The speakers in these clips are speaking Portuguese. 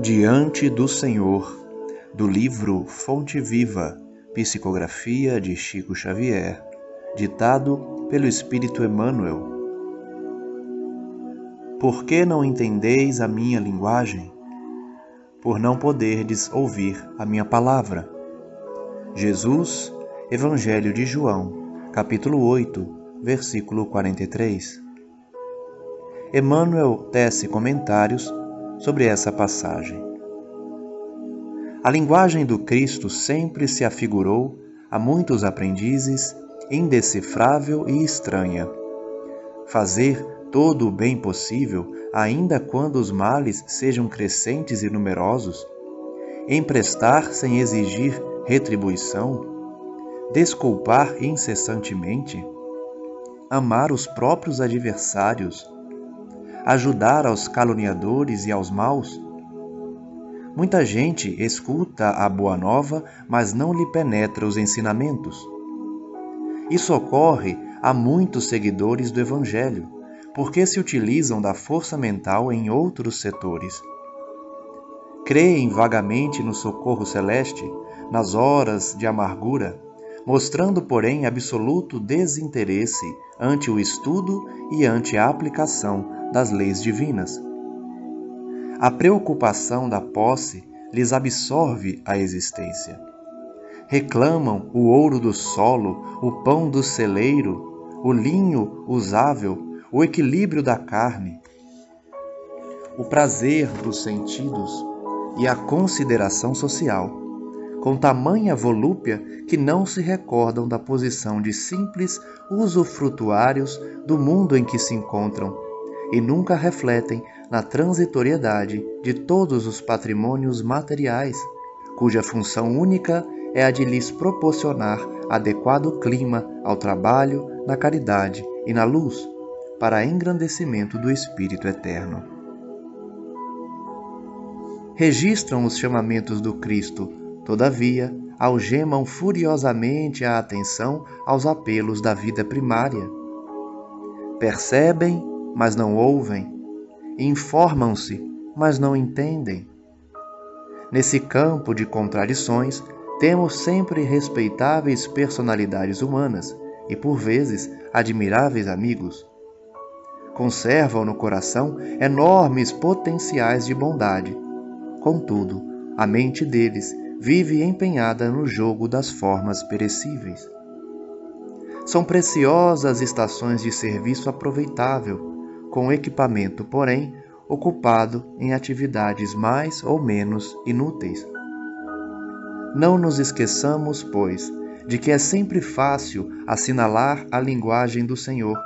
Diante do Senhor, do livro Fonte Viva, psicografia de Chico Xavier, ditado pelo Espírito Emmanuel. Por que não entendeis a minha linguagem? Por não poderdes ouvir a minha palavra. Jesus, Evangelho de João, capítulo 8, versículo 43. Emmanuel tece comentários sobre essa passagem. A linguagem do Cristo sempre se afigurou a muitos aprendizes indecifrável e estranha. Fazer todo o bem possível, ainda quando os males sejam crescentes e numerosos, emprestar sem exigir retribuição, desculpar incessantemente, amar os próprios adversários, ajudar aos caluniadores e aos maus. Muita gente escuta a boa nova, mas não lhe penetra os ensinamentos. Isso ocorre a muitos seguidores do Evangelho, porque se utilizam da força mental em outros setores. Creem vagamente no socorro celeste, nas horas de amargura, mostrando, porém, absoluto desinteresse ante o estudo e ante a aplicação das leis divinas. A preocupação da posse lhes absorve a existência. Reclamam o ouro do solo, o pão do celeiro, o linho usável, o equilíbrio da carne, o prazer dos sentidos e a consideração social, com tamanha volúpia que não se recordam da posição de simples usufrutuários do mundo em que se encontram e nunca refletem na transitoriedade de todos os patrimônios materiais, cuja função única é a de lhes proporcionar adequado clima ao trabalho, na caridade e na luz, para engrandecimento do Espírito Eterno. Registram os chamamentos do Cristo, todavia, algemam furiosamente a atenção aos apelos da vida primária. Percebem, mas não ouvem. Informam-se, mas não entendem. Nesse campo de contradições, temos sempre respeitáveis personalidades humanas e, por vezes, admiráveis amigos. Conservam no coração enormes potenciais de bondade. Contudo, a mente deles vive empenhada no jogo das formas perecíveis. São preciosas estações de serviço aproveitável, com equipamento, porém, ocupado em atividades mais ou menos inúteis. Não nos esqueçamos, pois, de que é sempre fácil assinalar a linguagem do Senhor,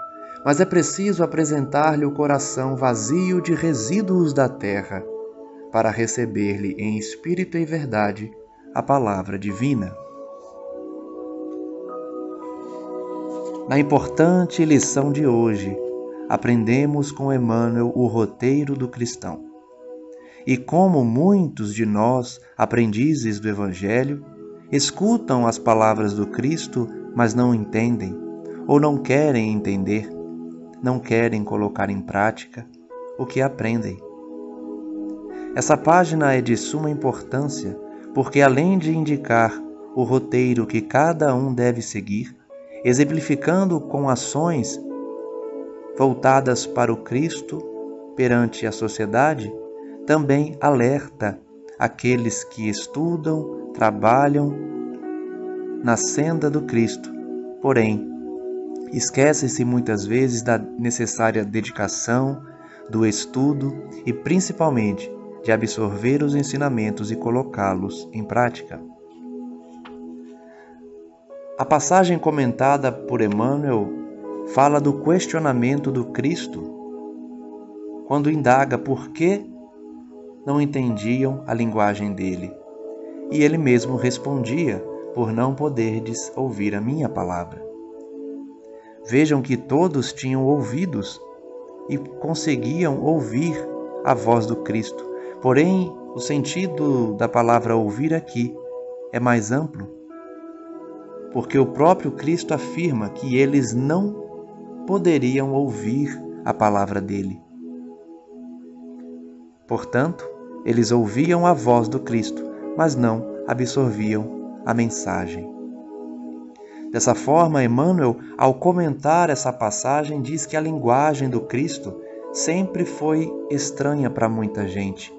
mas é preciso apresentar-lhe o coração vazio de resíduos da terra, para receber-lhe em espírito e verdade a palavra divina. Na importante lição de hoje, aprendemos com Emmanuel o roteiro do cristão. E como muitos de nós, aprendizes do Evangelho, escutam as palavras do Cristo, mas não entendem, ou não querem entender, não querem colocar em prática o que aprendem. Essa página é de suma importância, porque além de indicar o roteiro que cada um deve seguir, exemplificando com ações voltadas para o Cristo perante a sociedade, também alerta aqueles que estudam, trabalham na senda do Cristo, porém, esquecem-se muitas vezes da necessária dedicação, do estudo e principalmente de absorver os ensinamentos e colocá-los em prática. A passagem comentada por Emmanuel fala do questionamento do Cristo, quando indaga por que não entendiam a linguagem dele. E ele mesmo respondia, por não poderdes ouvir a minha palavra. Vejam que todos tinham ouvidos e conseguiam ouvir a voz do Cristo. Porém, o sentido da palavra ouvir aqui é mais amplo, porque o próprio Cristo afirma que eles não poderiam ouvir a palavra dele. Portanto, Eles ouviam a voz do Cristo, mas não absorviam a mensagem. Dessa forma, Emmanuel, ao comentar essa passagem, diz que a linguagem do Cristo sempre foi estranha para muita gente.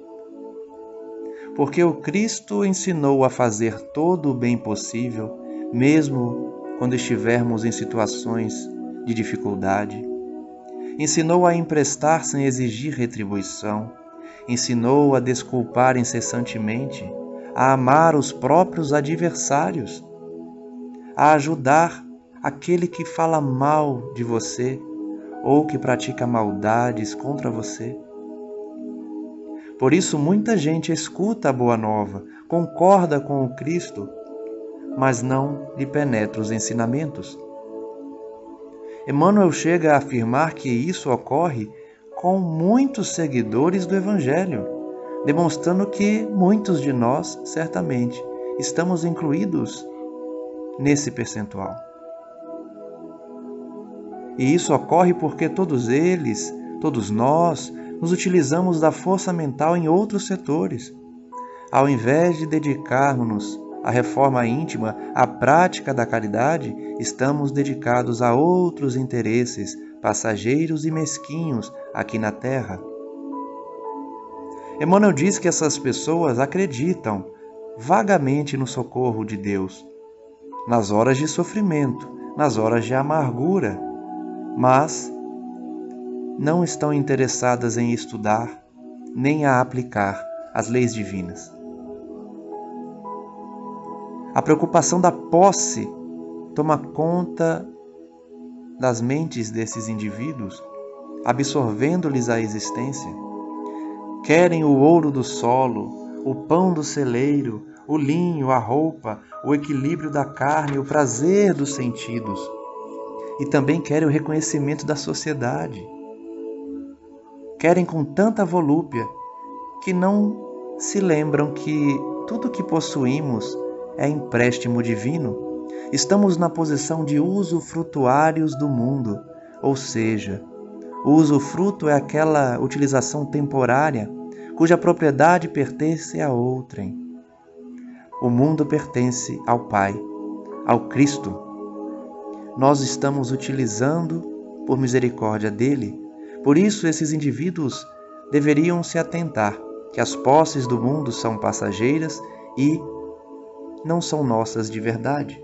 Porque o Cristo ensinou a fazer todo o bem possível, mesmo quando estivermos em situações de dificuldade. Ensinou a emprestar sem exigir retribuição. Ensinou a desculpar incessantemente, a amar os próprios adversários, a ajudar aquele que fala mal de você ou que pratica maldades contra você. Por isso, muita gente escuta a Boa Nova, concorda com o Cristo, mas não lhe penetra os ensinamentos. Emmanuel chega a afirmar que isso ocorre com muitos seguidores do Evangelho, demonstrando que muitos de nós, certamente, estamos incluídos nesse percentual. E isso ocorre porque todos eles, todos nós, nos utilizamos da força mental em outros setores. Ao invés de dedicarmos-nos à reforma íntima, à prática da caridade, estamos dedicados a outros interesses passageiros e mesquinhos aqui na Terra. Emmanuel diz que essas pessoas acreditam vagamente no socorro de Deus, nas horas de sofrimento, nas horas de amargura, mas não estão interessadas em estudar nem a aplicar as leis divinas. A preocupação da posse toma conta das mentes desses indivíduos, absorvendo-lhes a existência. Querem o ouro do solo, o pão do celeiro, o linho, a roupa, o equilíbrio da carne, o prazer dos sentidos. E também querem o reconhecimento da sociedade. Querem com tanta volúpia que não se lembram que tudo que possuímos é empréstimo divino. Estamos na posição de usufrutuários do mundo, ou seja, o usufruto é aquela utilização temporária cuja propriedade pertence a outrem. O mundo pertence ao Pai, ao Cristo. Nós estamos utilizando por misericórdia dele. Por isso, esses indivíduos deveriam se atentar que as posses do mundo são passageiras e não são nossas de verdade.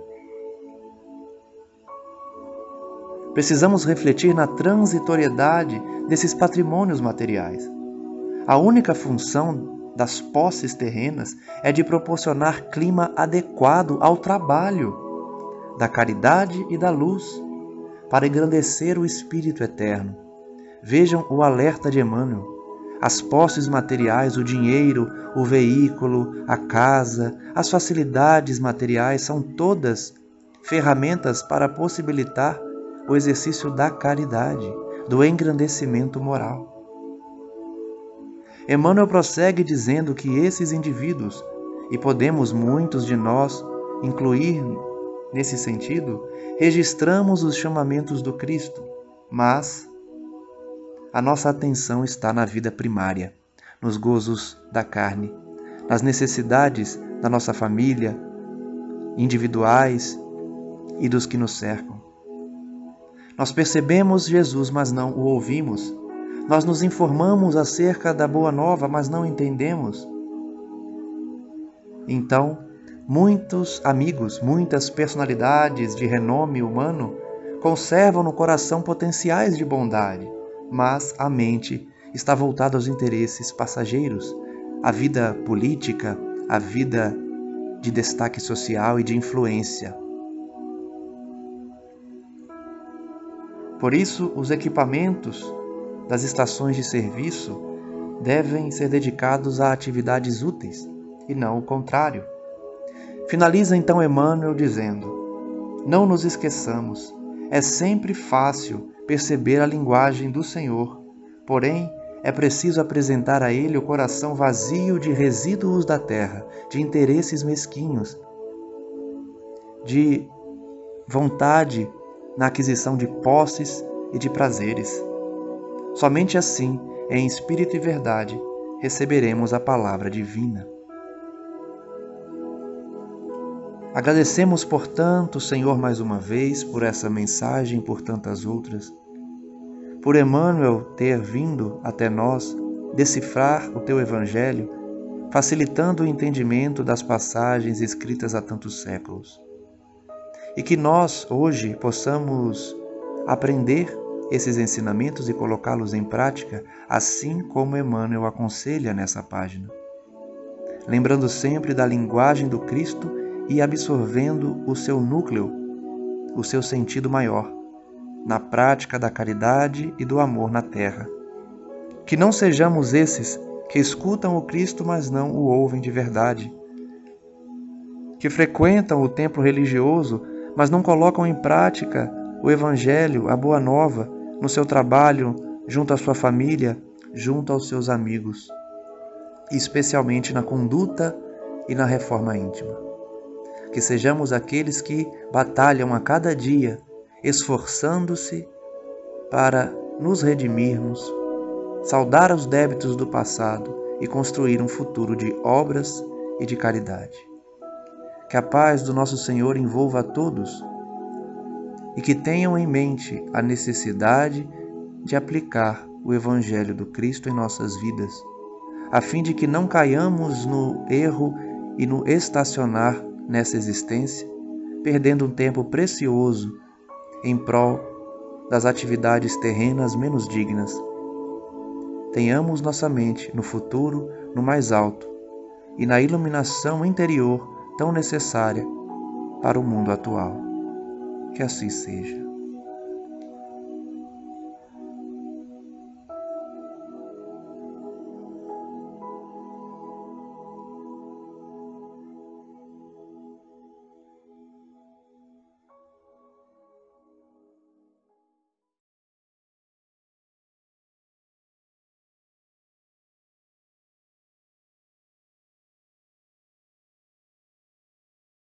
Precisamos refletir na transitoriedade desses patrimônios materiais. A única função das posses terrenas é de proporcionar clima adequado ao trabalho da caridade e da luz, para engrandecer o Espírito eterno. Vejam o alerta de Emmanuel. As posses materiais, o dinheiro, o veículo, a casa, as facilidades materiais são todas ferramentas para possibilitar o exercício da caridade, do engrandecimento moral. Emmanuel prossegue dizendo que esses indivíduos, e podemos muitos de nós incluir nesse sentido, registramos os chamamentos do Cristo, mas a nossa atenção está na vida primária, nos gozos da carne, nas necessidades da nossa família, individuais e dos que nos cercam. Nós percebemos Jesus, mas não o ouvimos. Nós nos informamos acerca da Boa Nova, mas não entendemos. Então, muitos amigos, muitas personalidades de renome humano conservam no coração potenciais de bondade, mas a mente está voltada aos interesses passageiros, à vida política, à vida de destaque social e de influência. Por isso, os equipamentos das estações de serviço devem ser dedicados a atividades úteis, e não o contrário. Finaliza então Emmanuel dizendo: não nos esqueçamos, é sempre fácil perceber a linguagem do Senhor, porém é preciso apresentar a Ele o coração vazio de resíduos da terra, de interesses mesquinhos, de vontade na aquisição de posses e de prazeres. Somente assim, em espírito e verdade, receberemos a palavra divina. Agradecemos, portanto, Senhor, mais uma vez, por essa mensagem e por tantas outras, por Emmanuel ter vindo até nós decifrar o Teu Evangelho, facilitando o entendimento das passagens escritas há tantos séculos. E que nós, hoje, possamos aprender esses ensinamentos e colocá-los em prática, assim como Emmanuel aconselha nessa página. Lembrando sempre da linguagem do Cristo e absorvendo o seu núcleo, o seu sentido maior, na prática da caridade e do amor na terra. Que não sejamos esses que escutam o Cristo, mas não o ouvem de verdade. Que frequentam o templo religioso, mas não colocam em prática o Evangelho, a Boa Nova, no seu trabalho, junto à sua família, junto aos seus amigos, e especialmente na conduta e na reforma íntima. Que sejamos aqueles que batalham a cada dia, esforçando-se para nos redimirmos, saldar os débitos do passado e construir um futuro de obras e de caridade. Que a paz do nosso Senhor envolva a todos e que tenham em mente a necessidade de aplicar o Evangelho do Cristo em nossas vidas, a fim de que não caiamos no erro e no estacionar nessa existência, perdendo um tempo precioso em prol das atividades terrenas menos dignas. Tenhamos nossa mente no futuro, no mais alto, e na iluminação interior tão necessária para o mundo atual. Que assim seja.